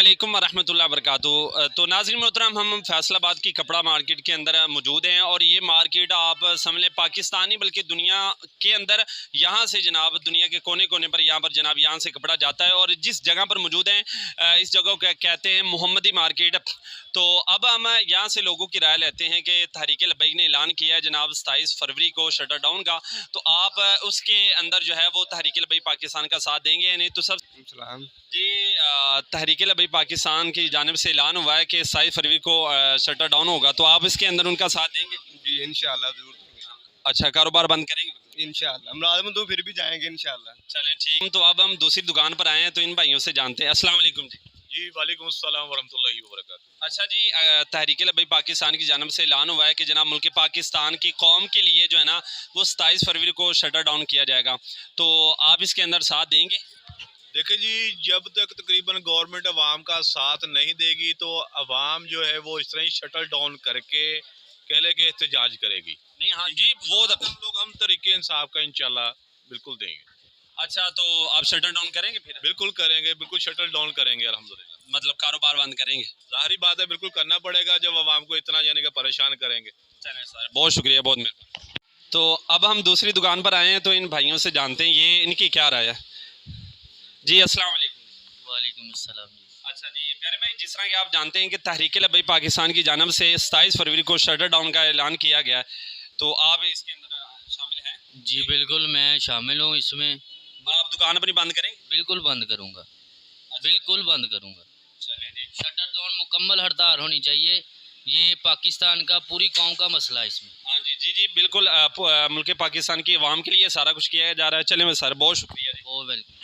अस्सलामुअलैकुम वरहमतुल्लाहि वबरकातुहू। तो नाज़रीन मोहतरम, हम फैसलाबाद की कपड़ा मार्केट के अंदर मौजूद हैं और ये मार्केट आप समझ लें पाकिस्तानी बल्कि दुनिया के अंदर यहाँ से जनाब दुनिया के कोने कोने पर यहाँ पर जनाब यहाँ से कपड़ा जाता है। और जिस जगह पर मौजूद हैं इस जगह को कहते हैं मोहम्मदी मार्केट। तो अब हम यहाँ से लोगों की राय लेते हैं कि तहरीक लब्बैक ने ऐलान किया है जनाब 27 फरवरी को शटर डाउन का। तो आप उसके अंदर जो है वो तहरीक लब्बैक पाकिस्तान का साथ देंगे या नहीं? तो सर जी, तहरीक लब्बैक पाकिस्तान की जानिब से ऐलान हुआ है कि 27 फरवरी को शटर डाउन होगा, तो आप इसके अंदर उनका साथ देंगे? जी इंशाल्लाह जरूर देंगे। अच्छा, कारोबार बंद करेंगे? इंशाल्लाह हम रात में तो फिर भी जाएंगे इंशाल्लाह। चलें ठीक। तो अब हम दूसरी दुकान पर आए हैं, तो इन भाइयों से जानते हैं। अस्सलाम वालेकुम जी। जी वालेकुम अस्सलाम वरहमतुल्लाहि वबरकातुहू। अच्छा जी, तहरीक लब्बैक पाकिस्तान की जानिब से ऐलान हुआ है कि जनाब मुल्क पाकिस्तान की कौम के लिए जो है ना वो 27 फरवरी को शटर डाउन किया जाएगा, तो आप इसके अंदर साथ देंगे? देखिए जी, जब तक तकरीबन गवर्नमेंट अवाम का साथ नहीं देगी तो अवाम जो है वो इस तरह ही शटल डाउन करके कहले के एहतजाज करेगी। नहीं, हाँ जी, वो हम तरीके इंसाफ का इंशाल्लाह बिल्कुल देंगे। अच्छा, तो आप शटर डाउन करेंगे फिर? बिल्कुल करेंगे, बिल्कुल शटल डाउन करेंगे अल्हम्दुलिल्लाह। मतलब कारोबार बंद करेंगे? जाहिर बात है, बिल्कुल करना पड़ेगा जब अवाम को इतना यानी कि परेशान करेंगे। चलें सर, बहुत शुक्रिया, बहुत मेहरबानी। तो अब हम दूसरी दुकान पर आए हैं, तो इन भाइयों से जानते हैं ये इनकी क्या राय है। जी अस्सलाम वालेकुम। वालेकुम अस्सलाम जी। अच्छा जी प्यारे भाई, जिस तरह कि आप जानते हैं कि तहरीक लब्बैक पाकिस्तान की जानिब से 27 फरवरी को शटर डाउन का ऐलान किया गया है, तो आप इसके अंदर शामिल हैं? जी बिल्कुल, मैं शामिल हूँ इसमें। आप दुकान अपनी बंद करेंगे? बिल्कुल बंद करूँगा, बिल्कुल बंद करूँगा। चलें जी। शटर डाउन मुकम्मल हड़ताल होनी चाहिए, ये पाकिस्तान का पूरी कौम का मसला है इसमें। हाँ जी जी जी बिल्कुल, मुल्क पाकिस्तान की आवाम के लिए सारा कुछ किया जा रहा है। चलें सर, बहुत शुक्रिया जी। ओ वेलकम।